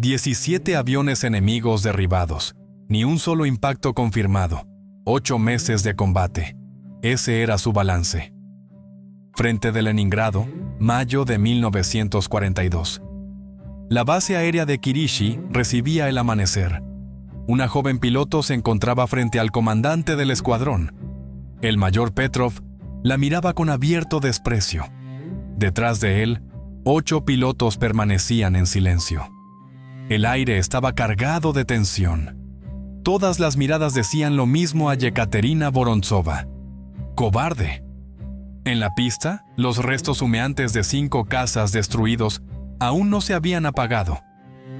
17 aviones enemigos derribados, ni un solo impacto confirmado, 8 meses de combate. Ese era su balance. Frente de Leningrado, mayo de 1942. La base aérea de Kirishi recibía el amanecer. Una joven piloto se encontraba frente al comandante del escuadrón. El mayor Petrov la miraba con abierto desprecio. Detrás de él, 8 pilotos permanecían en silencio. El aire estaba cargado de tensión. Todas las miradas decían lo mismo a Yekaterina Vorontsova. ¡Cobarde! En la pista, los restos humeantes de 5 cazas destruidos aún no se habían apagado.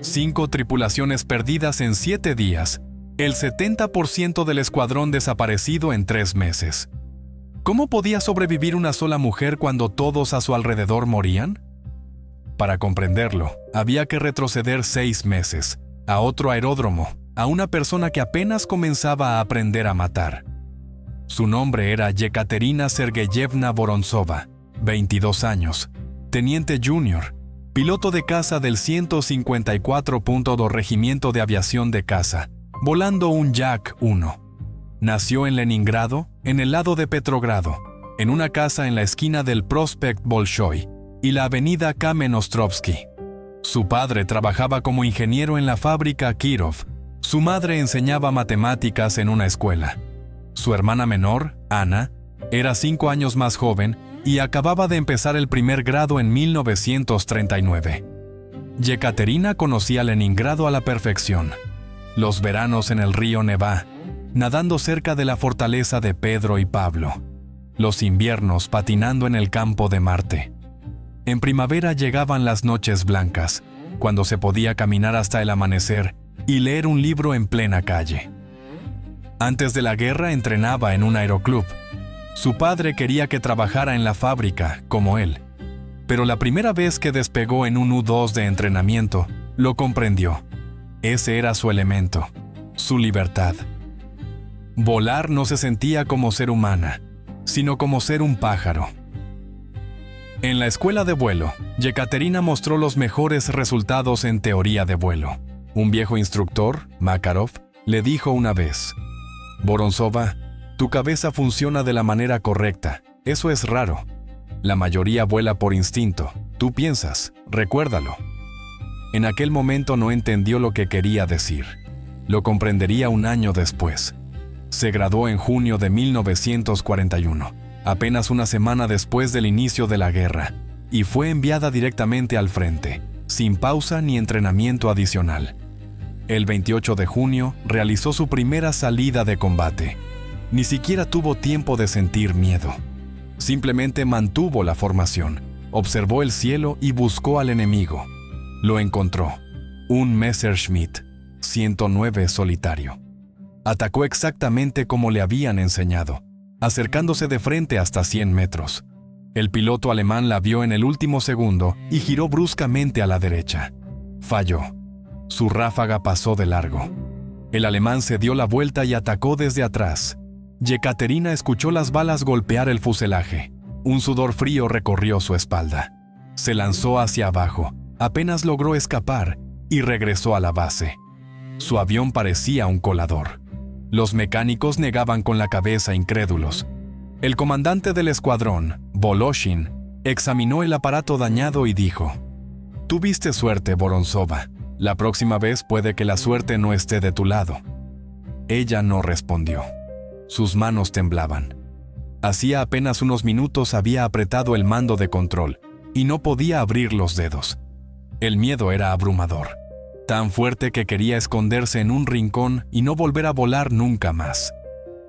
5 tripulaciones perdidas en 7 días, el 70% del escuadrón desaparecido en 3 meses. ¿Cómo podía sobrevivir una sola mujer cuando todos a su alrededor morían? Para comprenderlo, había que retroceder 6 meses, a otro aeródromo, a una persona que apenas comenzaba a aprender a matar. Su nombre era Yekaterina Sergeyevna Vorontsova, 22 años, teniente junior, piloto de caza del 154.2 Regimiento de Aviación de Caza, volando un Yak-1. Nació en Leningrado, en el lado de Petrogrado, en una casa en la esquina del Prospekt Bolshoi y la avenida Kamenostrovsky. Su padre trabajaba como ingeniero en la fábrica Kirov. Su madre enseñaba matemáticas en una escuela. Su hermana menor, Ana, era 5 años más joven y acababa de empezar el primer grado en 1939. Yekaterina conocía Leningrado a la perfección. Los veranos en el río Nevá, nadando cerca de la fortaleza de Pedro y Pablo. Los inviernos patinando en el campo de Marte. En primavera llegaban las noches blancas, cuando se podía caminar hasta el amanecer y leer un libro en plena calle. Antes de la guerra entrenaba en un aeroclub. Su padre quería que trabajara en la fábrica, como él. Pero la primera vez que despegó en un U-2 de entrenamiento, lo comprendió. Ese era su elemento, su libertad. Volar no se sentía como ser humana, sino como ser un pájaro. En la escuela de vuelo, Yekaterina mostró los mejores resultados en teoría de vuelo. Un viejo instructor, Makarov, le dijo una vez: «Vorontsova, tu cabeza funciona de la manera correcta. Eso es raro. La mayoría vuela por instinto. Tú piensas, recuérdalo». En aquel momento no entendió lo que quería decir. Lo comprendería un año después. Se graduó en junio de 1941, apenas una semana después del inicio de la guerra, y fue enviada directamente al frente, sin pausa ni entrenamiento adicional. El 28 de junio realizó su primera salida de combate. Ni siquiera tuvo tiempo de sentir miedo. Simplemente mantuvo la formación, observó el cielo y buscó al enemigo. Lo encontró, un Messerschmitt 109 solitario. Atacó exactamente como le habían enseñado, acercándose de frente hasta 100 metros. El piloto alemán la vio en el último segundo y giró bruscamente a la derecha. Falló. Su ráfaga pasó de largo. El alemán se dio la vuelta y atacó desde atrás. Yekaterina escuchó las balas golpear el fuselaje. Un sudor frío recorrió su espalda. Se lanzó hacia abajo, apenas logró escapar y regresó a la base. Su avión parecía un colador. Los mecánicos negaban con la cabeza incrédulos. El comandante del escuadrón, Voloshin, examinó el aparato dañado y dijo: «Tuviste suerte, Vorontsova. La próxima vez puede que la suerte no esté de tu lado». Ella no respondió. Sus manos temblaban. Hacía apenas unos minutos había apretado el mando de control y no podía abrir los dedos. El miedo era abrumador, tan fuerte que quería esconderse en un rincón y no volver a volar nunca más.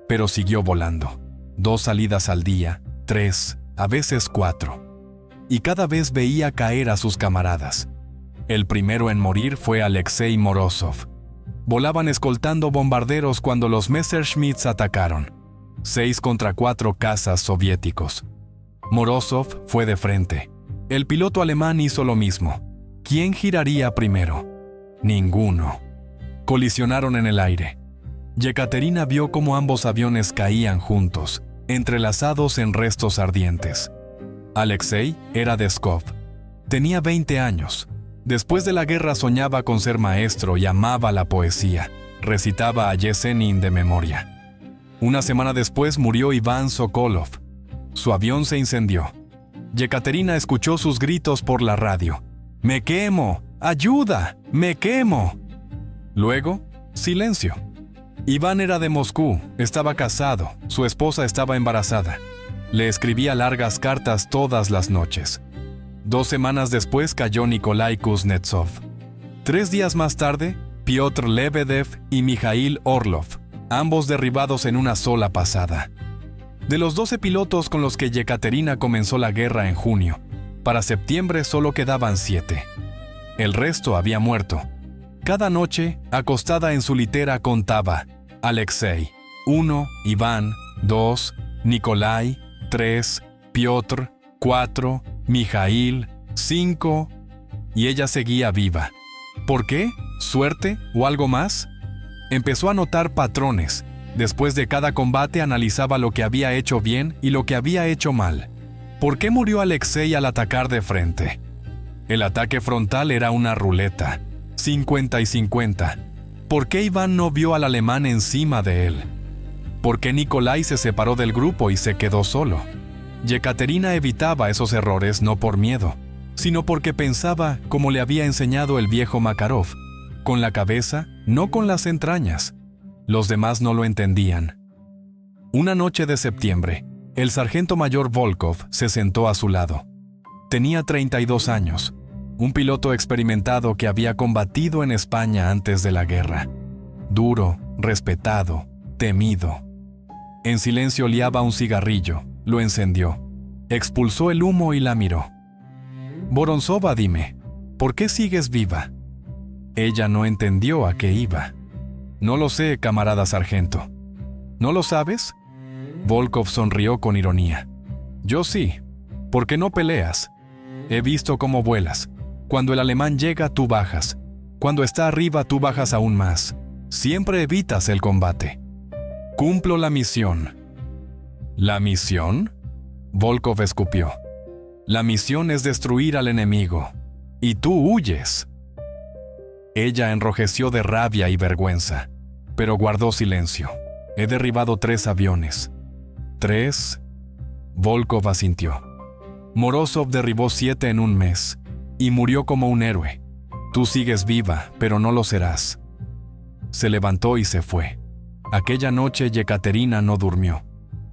Pero siguió volando. 2 salidas al día, 3, a veces 4. Y cada vez veía caer a sus camaradas. El primero en morir fue Alexei Morozov. Volaban escoltando bombarderos cuando los Messerschmitts atacaron. 6 contra 4 cazas soviéticos. Morozov fue de frente. El piloto alemán hizo lo mismo. ¿Quién giraría primero? Ninguno. Colisionaron en el aire. Yekaterina vio cómo ambos aviones caían juntos, entrelazados en restos ardientes. Alexei era de Pskov. Tenía 20 años. Después de la guerra soñaba con ser maestro y amaba la poesía. Recitaba a Yesenin de memoria. Una semana después murió Iván Sokolov. Su avión se incendió. Yekaterina escuchó sus gritos por la radio. ¡Me quemo! ¡Ayuda! ¡Me quemo! Luego, silencio. Iván era de Moscú, estaba casado, su esposa estaba embarazada. Le escribía largas cartas todas las noches. 2 semanas después cayó Nikolai Kuznetsov. 3 días más tarde, Piotr Lebedev y Mikhail Orlov, ambos derribados en una sola pasada. De los 12 pilotos con los que Yekaterina comenzó la guerra en junio, para septiembre solo quedaban 7. El resto había muerto. Cada noche, acostada en su litera, contaba: Alexei, 1, Iván, 2, Nikolai, 3, Piotr, 4, Mikhail, 5, y ella seguía viva. ¿Por qué? ¿Suerte o algo más? Empezó a notar patrones. Después de cada combate analizaba lo que había hecho bien y lo que había hecho mal. ¿Por qué murió Alexei al atacar de frente? El ataque frontal era una ruleta, 50 y 50. ¿Por qué Iván no vio al alemán encima de él? ¿Por qué Nikolai se separó del grupo y se quedó solo? Yekaterina evitaba esos errores no por miedo, sino porque pensaba como le había enseñado el viejo Makarov, con la cabeza, no con las entrañas. Los demás no lo entendían. Una noche de septiembre, el sargento mayor Volkov se sentó a su lado. Tenía 32 años, un piloto experimentado que había combatido en España antes de la guerra. Duro, respetado, temido. En silencio liaba un cigarrillo, lo encendió, expulsó el humo y la miró. Vorontsova, dime, ¿por qué sigues viva? Ella no entendió a qué iba. No lo sé, camarada sargento. ¿No lo sabes? Volkov sonrió con ironía. Yo sí. ¿Por qué no peleas? He visto cómo vuelas. Cuando el alemán llega, tú bajas. Cuando está arriba, tú bajas aún más. Siempre evitas el combate. Cumplo la misión. ¿La misión? Volkov escupió. La misión es destruir al enemigo. Y tú huyes. Ella enrojeció de rabia y vergüenza, pero guardó silencio. He derribado 3 aviones. ¿3? Volkov asintió. Morozov derribó 7 en un mes, y murió como un héroe. Tú sigues viva, pero no lo serás. Se levantó y se fue. Aquella noche Yekaterina no durmió.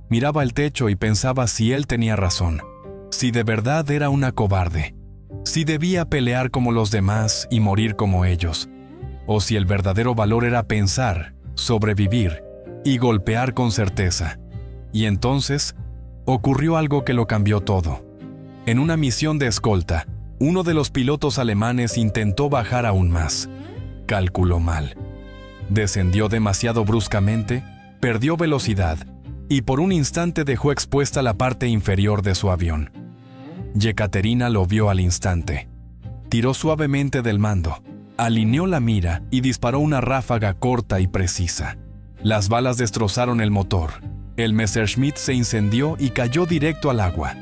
Miraba el techo y pensaba si él tenía razón, si de verdad era una cobarde, si debía pelear como los demás y morir como ellos, o si el verdadero valor era pensar, sobrevivir y golpear con certeza. Y entonces, ocurrió algo que lo cambió todo. En una misión de escolta, uno de los pilotos alemanes intentó bajar aún más. Calculó mal. Descendió demasiado bruscamente, perdió velocidad y por un instante dejó expuesta la parte inferior de su avión. Yekaterina lo vio al instante. Tiró suavemente del mando, alineó la mira y disparó una ráfaga corta y precisa. Las balas destrozaron el motor. El Messerschmitt se incendió y cayó directo al agua.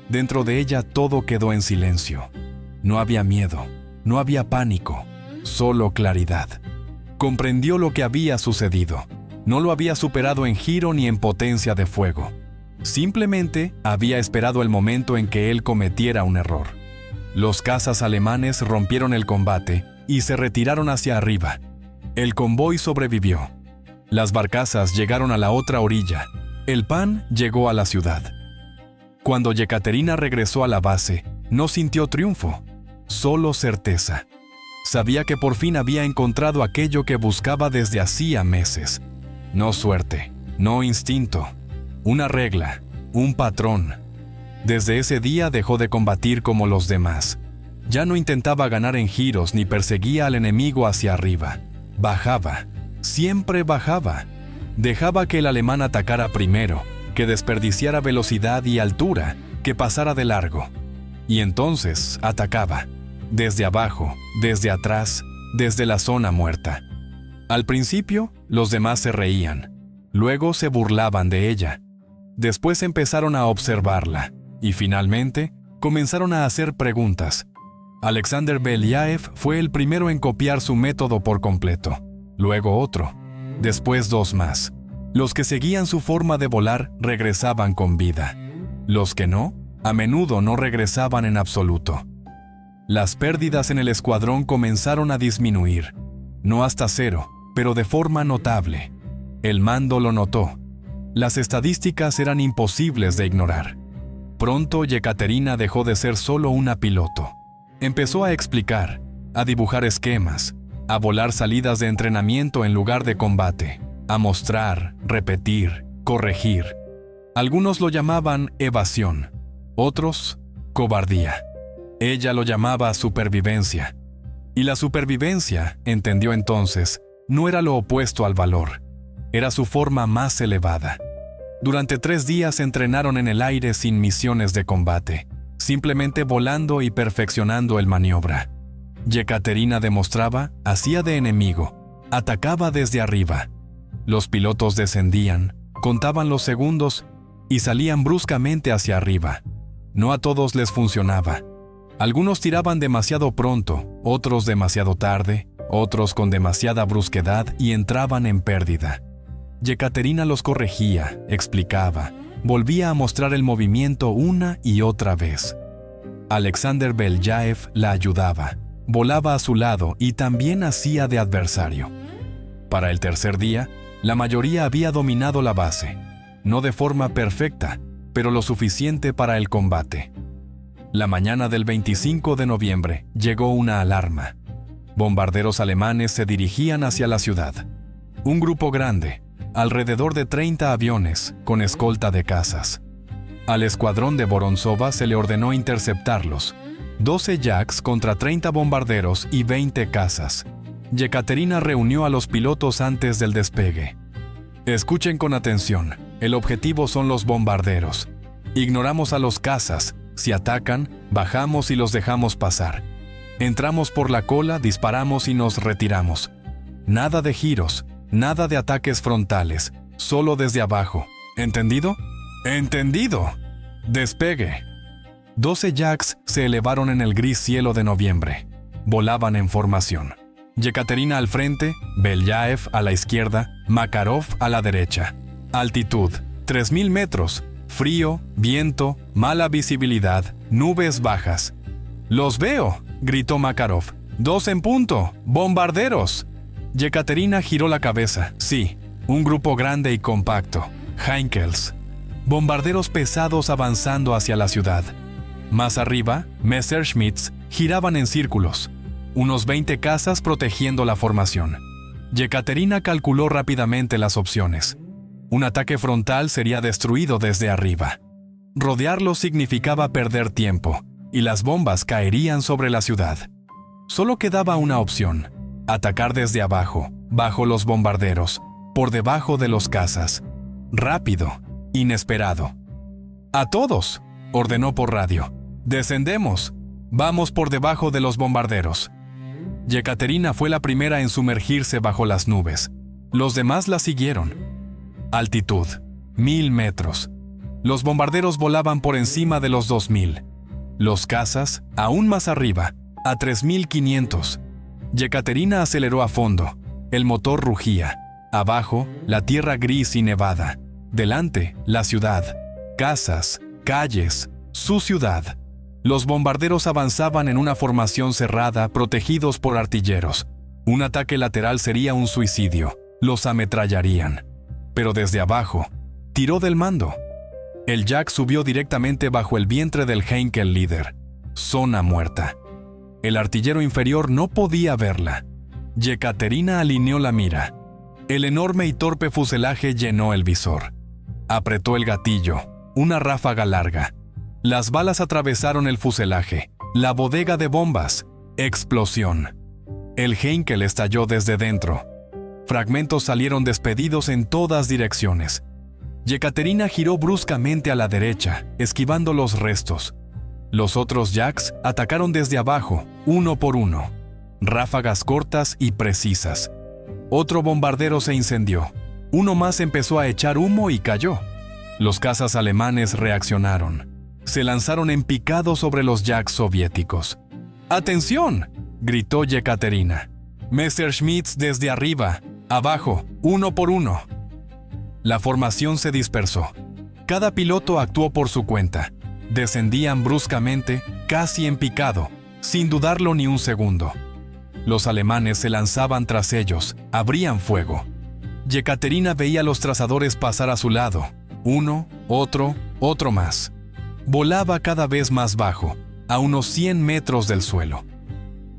Dentro de ella todo quedó en silencio. No había miedo, no había pánico, solo claridad. Comprendió lo que había sucedido. No lo había superado en giro ni en potencia de fuego. Simplemente había esperado el momento en que él cometiera un error. Los cazas alemanes rompieron el combate y se retiraron hacia arriba. El convoy sobrevivió. Las barcazas llegaron a la otra orilla. El pan llegó a la ciudad. Cuando Yekaterina regresó a la base, no sintió triunfo, solo certeza. Sabía que por fin había encontrado aquello que buscaba desde hacía meses. No suerte, no instinto, una regla, un patrón. Desde ese día dejó de combatir como los demás. Ya no intentaba ganar en giros ni perseguía al enemigo hacia arriba. Bajaba, siempre bajaba. Dejaba que el alemán atacara primero, que desperdiciara velocidad y altura, que pasara de largo. Y entonces atacaba, desde abajo, desde atrás, desde la zona muerta. Al principio, los demás se reían, luego se burlaban de ella. Después empezaron a observarla, y finalmente comenzaron a hacer preguntas. Alexander Belyaev fue el primero en copiar su método por completo, luego otro, después dos más. Los que seguían su forma de volar regresaban con vida. Los que no, a menudo no regresaban en absoluto. Las pérdidas en el escuadrón comenzaron a disminuir, no hasta cero, pero de forma notable. El mando lo notó. Las estadísticas eran imposibles de ignorar. Pronto Yekaterina dejó de ser solo una piloto. Empezó a explicar, a dibujar esquemas, a volar salidas de entrenamiento en lugar de combate, a mostrar, repetir, corregir. Algunos lo llamaban evasión, otros cobardía. Ella lo llamaba supervivencia. Y la supervivencia, entendió entonces, no era lo opuesto al valor. Era su forma más elevada. Durante 3 días entrenaron en el aire sin misiones de combate, simplemente volando y perfeccionando el maniobra. Yekaterina demostraba, hacía de enemigo, atacaba desde arriba. Los pilotos descendían, contaban los segundos y salían bruscamente hacia arriba. No a todos les funcionaba. Algunos tiraban demasiado pronto, otros demasiado tarde, otros con demasiada brusquedad y entraban en pérdida. Yekaterina los corregía, explicaba, volvía a mostrar el movimiento una y otra vez. Alexander Belyaev la ayudaba, volaba a su lado y también hacía de adversario. Para el tercer día, la mayoría había dominado la base, no de forma perfecta, pero lo suficiente para el combate. La mañana del 25 de noviembre llegó una alarma. Bombarderos alemanes se dirigían hacia la ciudad. Un grupo grande, alrededor de 30 aviones, con escolta de cazas. Al escuadrón de Vorontsova se le ordenó interceptarlos. 12 Yaks contra 30 bombarderos y 20 cazas. Yekaterina reunió a los pilotos antes del despegue. Escuchen con atención, el objetivo son los bombarderos. Ignoramos a los cazas, si atacan, bajamos y los dejamos pasar. Entramos por la cola, disparamos y nos retiramos. Nada de giros, nada de ataques frontales, solo desde abajo. ¿Entendido? ¡Entendido! Despegue. 12 Yaks se elevaron en el gris cielo de noviembre. Volaban en formación. Yekaterina al frente, Belyaev a la izquierda, Makarov a la derecha. Altitud, 3000 metros. Frío, viento, mala visibilidad, nubes bajas. ¡Los veo!, gritó Makarov. 2 en punto, bombarderos. Yekaterina giró la cabeza. Sí, un grupo grande y compacto. Heinkels. Bombarderos pesados avanzando hacia la ciudad. Más arriba, Messerschmitts giraban en círculos. Unos 20 cazas protegiendo la formación. Yekaterina calculó rápidamente las opciones. Un ataque frontal sería destruido desde arriba. Rodearlo significaba perder tiempo, y las bombas caerían sobre la ciudad. Solo quedaba una opción: atacar desde abajo, bajo los bombarderos, por debajo de los cazas. Rápido, inesperado. ¡A todos!, ordenó por radio. ¡Descendemos! ¡Vamos por debajo de los bombarderos! Yekaterina fue la primera en sumergirse bajo las nubes. Los demás la siguieron. Altitud, 1000 metros. Los bombarderos volaban por encima de los 2000. Los cazas, aún más arriba, a 3500. Yekaterina aceleró a fondo. El motor rugía. Abajo, la tierra gris y nevada. Delante, la ciudad. Casas, calles, su ciudad. Los bombarderos avanzaban en una formación cerrada, protegidos por artilleros. Un ataque lateral sería un suicidio. Los ametrallarían. Pero desde abajo, tiró del mando. El Yak subió directamente bajo el vientre del Heinkel líder. Zona muerta. El artillero inferior no podía verla. Yekaterina alineó la mira. El enorme y torpe fuselaje llenó el visor. Apretó el gatillo. Una ráfaga larga. Las balas atravesaron el fuselaje. La bodega de bombas. Explosión. El Heinkel estalló desde dentro. Fragmentos salieron despedidos en todas direcciones. Yekaterina giró bruscamente a la derecha, esquivando los restos. Los otros Yaks atacaron desde abajo, uno por uno. Ráfagas cortas y precisas. Otro bombardero se incendió. Uno más empezó a echar humo y cayó. Los cazas alemanes reaccionaron. Se lanzaron en picado sobre los Yaks soviéticos. ¡Atención!, gritó Yekaterina. Messerschmitts desde arriba, abajo, uno por uno. La formación se dispersó. Cada piloto actuó por su cuenta. Descendían bruscamente, casi en picado, sin dudarlo ni un segundo. Los alemanes se lanzaban tras ellos, abrían fuego. Yekaterina veía a los trazadores pasar a su lado, uno, otro más. Volaba cada vez más bajo, a unos 100 metros del suelo.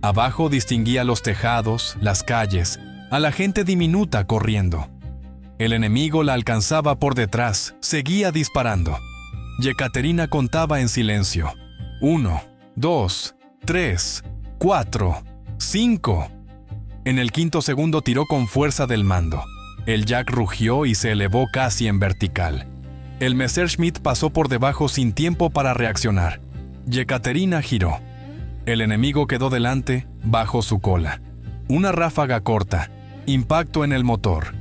Abajo distinguía los tejados, las calles, a la gente diminuta corriendo. El enemigo la alcanzaba por detrás, seguía disparando. Yekaterina contaba en silencio. 1, 2, 3, 4, 5. En el quinto segundo tiró con fuerza del mando. El jack rugió y se elevó casi en vertical. El Messerschmitt pasó por debajo sin tiempo para reaccionar. Yekaterina giró. El enemigo quedó delante, bajo su cola. Una ráfaga corta, impacto en el motor.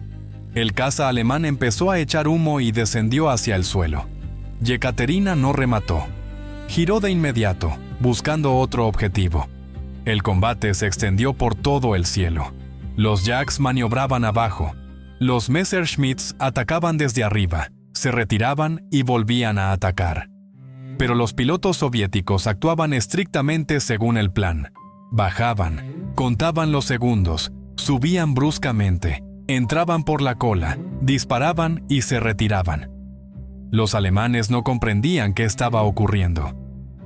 El caza alemán empezó a echar humo y descendió hacia el suelo. Yekaterina no remató. Giró de inmediato, buscando otro objetivo. El combate se extendió por todo el cielo. Los jacks maniobraban abajo. Los Messerschmitts atacaban desde arriba, se retiraban y volvían a atacar. Pero los pilotos soviéticos actuaban estrictamente según el plan. Bajaban, contaban los segundos, subían bruscamente, entraban por la cola, disparaban y se retiraban. Los alemanes no comprendían qué estaba ocurriendo.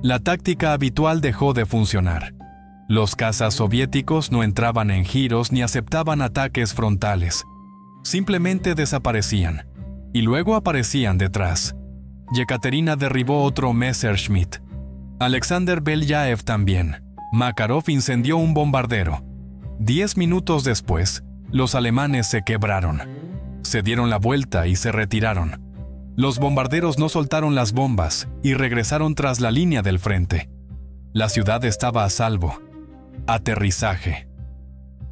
La táctica habitual dejó de funcionar. Los cazas soviéticos no entraban en giros ni aceptaban ataques frontales. Simplemente desaparecían, y luego aparecían detrás. Yekaterina derribó otro Messerschmitt. Alexander Belyaev también. Makarov incendió un bombardero. 10 minutos después, los alemanes se quebraron. Se dieron la vuelta y se retiraron. Los bombarderos no soltaron las bombas y regresaron tras la línea del frente. La ciudad estaba a salvo. Aterrizaje.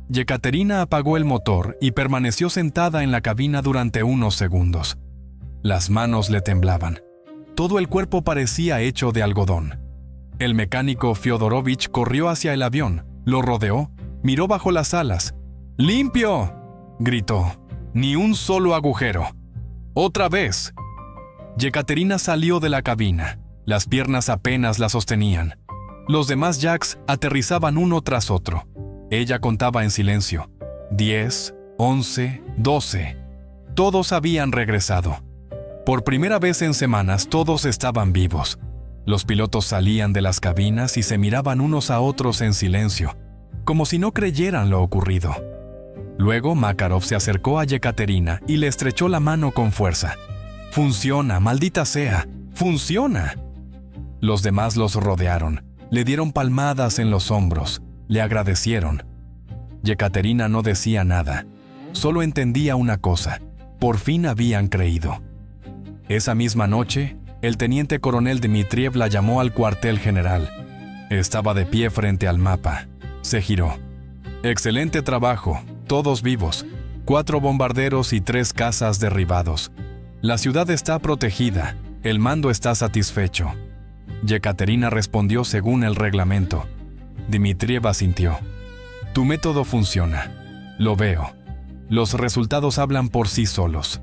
Yekaterina apagó el motor y permaneció sentada en la cabina durante unos segundos. Las manos le temblaban. Todo el cuerpo parecía hecho de algodón. El mecánico Fyodorovich corrió hacia el avión, lo rodeó, miró bajo las alas. ¡Limpio!, gritó. ¡Ni un solo agujero! ¡Otra vez! Yekaterina salió de la cabina. Las piernas apenas la sostenían. Los demás jacks aterrizaban uno tras otro. Ella contaba en silencio. 10, 11, 12. Todos habían regresado. Por primera vez en semanas todos estaban vivos. Los pilotos salían de las cabinas y se miraban unos a otros en silencio, como si no creyeran lo ocurrido. Luego Makarov se acercó a Yekaterina y le estrechó la mano con fuerza. «¡Funciona, maldita sea! ¡Funciona!». Los demás los rodearon, le dieron palmadas en los hombros, le agradecieron. Yekaterina no decía nada, solo entendía una cosa: por fin habían creído. Esa misma noche, el teniente coronel Dmitriev la llamó al cuartel general. Estaba de pie frente al mapa. Se giró. «Excelente trabajo, todos vivos. 4 bombarderos y 3 cazas derribados. La ciudad está protegida, el mando está satisfecho». Yekaterina respondió según el reglamento. Dmitriev asintió. «Tu método funciona. Lo veo. Los resultados hablan por sí solos.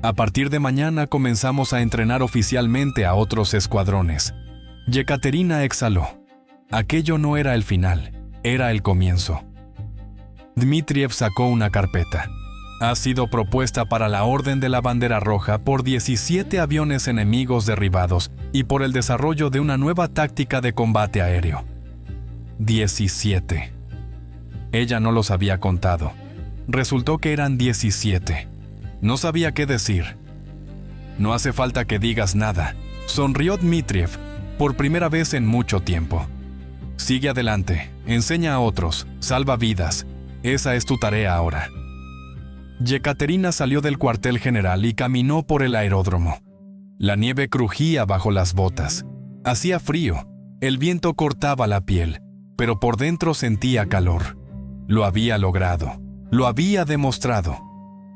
A partir de mañana comenzamos a entrenar oficialmente a otros escuadrones». Yekaterina exhaló. Aquello no era el final, era el comienzo. Dmitriev sacó una carpeta. «Ha sido propuesta para la Orden de la Bandera Roja por 17 aviones enemigos derribados y por el desarrollo de una nueva táctica de combate aéreo». 17. Ella no los había contado. Resultó que eran 17. No sabía qué decir. «No hace falta que digas nada», sonrió Dmitriev, por primera vez en mucho tiempo. «Sigue adelante, enseña a otros, salva vidas. Esa es tu tarea ahora». Yekaterina salió del cuartel general y caminó por el aeródromo. La nieve crujía bajo las botas. Hacía frío, el viento cortaba la piel, pero por dentro sentía calor. Lo había logrado, lo había demostrado.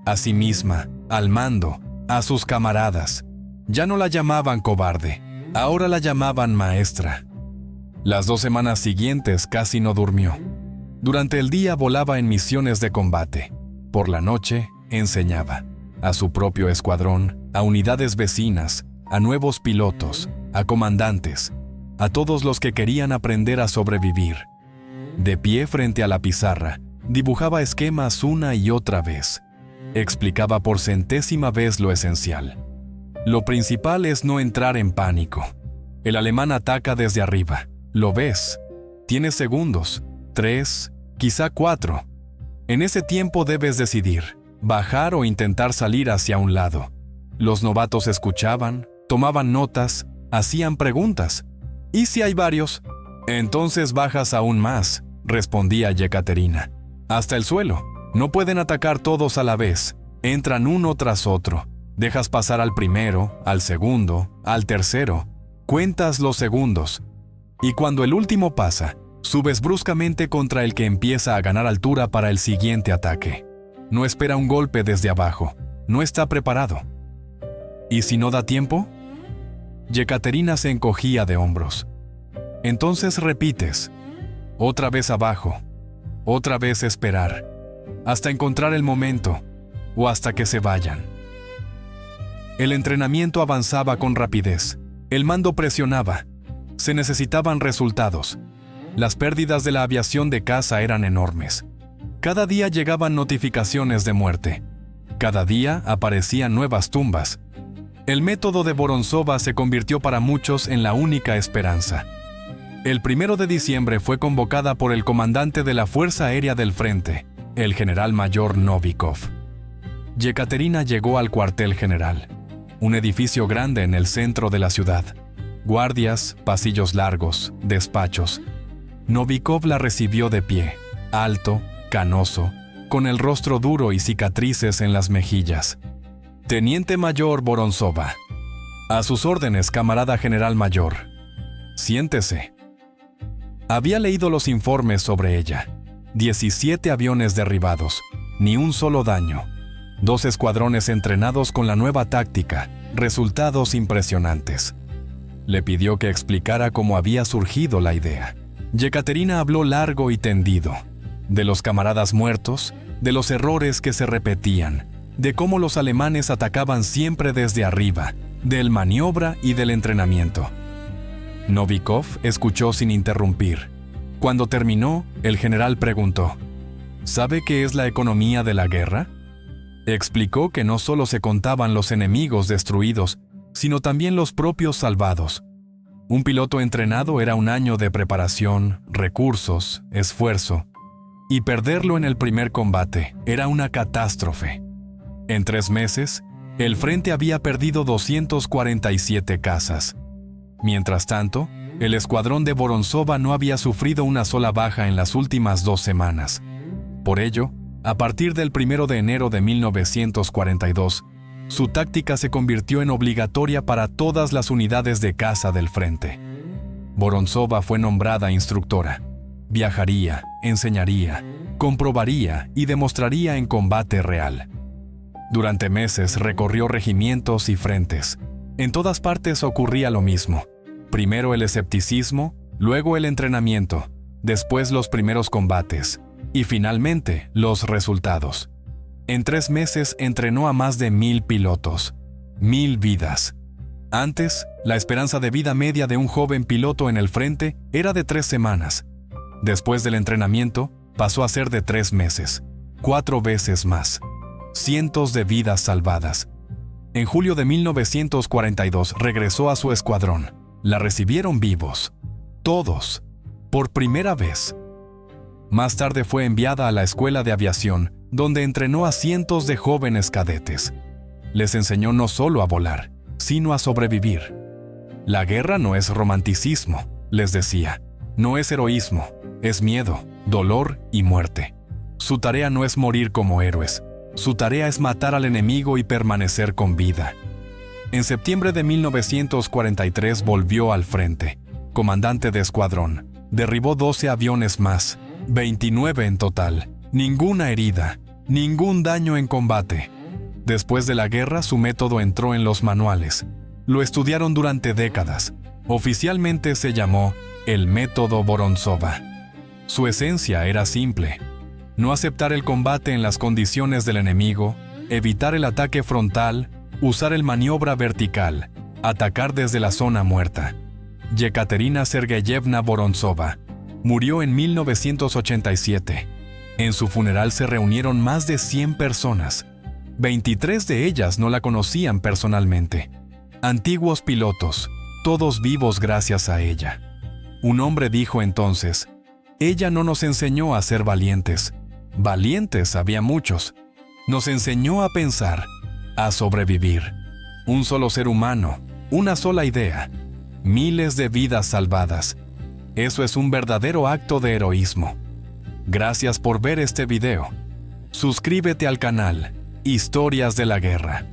A sí misma, al mando, a sus camaradas. Ya no la llamaban cobarde, ahora la llamaban maestra. Las 2 semanas siguientes casi no durmió. Durante el día volaba en misiones de combate. Por la noche enseñaba a su propio escuadrón, a unidades vecinas, a nuevos pilotos, a comandantes, a todos los que querían aprender a sobrevivir. De pie frente a la pizarra, dibujaba esquemas una y otra vez. Explicaba por centésima vez lo esencial. Lo principal es no entrar en pánico. El alemán ataca desde arriba. Lo ves. Tienes segundos, 3, quizá 4. En ese tiempo debes decidir, bajar o intentar salir hacia un lado. Los novatos escuchaban, tomaban notas, hacían preguntas. ¿Y si hay varios? Entonces bajas aún más, respondía Yekaterina. Hasta el suelo. No pueden atacar todos a la vez. Entran uno tras otro. Dejas pasar al primero, al segundo, al tercero. Cuentas los segundos. Y cuando el último pasa, subes bruscamente contra el que empieza a ganar altura para el siguiente ataque. No espera un golpe desde abajo. No está preparado. ¿Y si no da tiempo? Yekaterina se encogía de hombros. Entonces repites. Otra vez abajo. Otra vez esperar. Hasta encontrar el momento. O hasta que se vayan. El entrenamiento avanzaba con rapidez. El mando presionaba. Se necesitaban resultados. Las pérdidas de la aviación de caza eran enormes. Cada día llegaban notificaciones de muerte. Cada día aparecían nuevas tumbas. El método de Vorontsova se convirtió para muchos en la única esperanza. El 1 de diciembre fue convocada por el comandante de la Fuerza Aérea del Frente, el general mayor Novikov. Yekaterina llegó al cuartel general, un edificio grande en el centro de la ciudad. Guardias, pasillos largos, despachos. Novikov la recibió de pie, alto, canoso, con el rostro duro y cicatrices en las mejillas. Teniente mayor Vorontsova. A sus órdenes, camarada general mayor. Siéntese. Había leído los informes sobre ella. 17 aviones derribados, ni un solo daño. 2 escuadrones entrenados con la nueva táctica, resultados impresionantes. Le pidió que explicara cómo había surgido la idea. Yekaterina habló largo y tendido, de los camaradas muertos, de los errores que se repetían, de cómo los alemanes atacaban siempre desde arriba, del maniobra y del entrenamiento. Novikov escuchó sin interrumpir. Cuando terminó, el general preguntó, ¿sabe qué es la economía de la guerra? Explicó que no solo se contaban los enemigos destruidos, sino también los propios salvados. Un piloto entrenado era un año de preparación, recursos, esfuerzo, y perderlo en el primer combate era una catástrofe. En 3 meses, el frente había perdido 247 cazas. Mientras tanto, el escuadrón de Vorontsova no había sufrido una sola baja en las últimas 2 semanas. Por ello, a partir del 1 de enero de 1942, su táctica se convirtió en obligatoria para todas las unidades de caza del frente. Vorontsova fue nombrada instructora. Viajaría, enseñaría, comprobaría y demostraría en combate real. Durante meses recorrió regimientos y frentes. En todas partes ocurría lo mismo. Primero el escepticismo, luego el entrenamiento, después los primeros combates y finalmente los resultados. En 3 meses entrenó a más de 1000 pilotos, 1000 vidas. Antes, la esperanza de vida media de un joven piloto en el frente era de 3 semanas. Después del entrenamiento, pasó a ser de 3 meses, 4 veces más. Cientos de vidas salvadas. En julio de 1942 regresó a su escuadrón. La recibieron vivos. Todos. Por primera vez. Más tarde fue enviada a la escuela de aviación, donde entrenó a cientos de jóvenes cadetes. Les enseñó no solo a volar, sino a sobrevivir. La guerra no es romanticismo, les decía. No es heroísmo, es miedo, dolor y muerte. Su tarea no es morir como héroes. Su tarea es matar al enemigo y permanecer con vida. En septiembre de 1943 volvió al frente, comandante de escuadrón. Derribó 12 aviones más, 29 en total. Ninguna herida, ningún daño en combate. Después de la guerra, su método entró en los manuales. Lo estudiaron durante décadas. Oficialmente se llamó el método Vorontsova. Su esencia era simple: no aceptar el combate en las condiciones del enemigo, evitar el ataque frontal, usar el maniobra vertical, atacar desde la zona muerta. Yekaterina Sergeyevna Vorontsova murió en 1987. En su funeral se reunieron más de 100 personas. 23 de ellas no la conocían personalmente. Antiguos pilotos, todos vivos gracias a ella. Un hombre dijo entonces: ella no nos enseñó a ser valientes. Valientes había muchos. Nos enseñó a pensar, a sobrevivir. Un solo ser humano, una sola idea, miles de vidas salvadas. Eso es un verdadero acto de heroísmo. Gracias por ver este video. Suscríbete al canal Historias de la Guerra.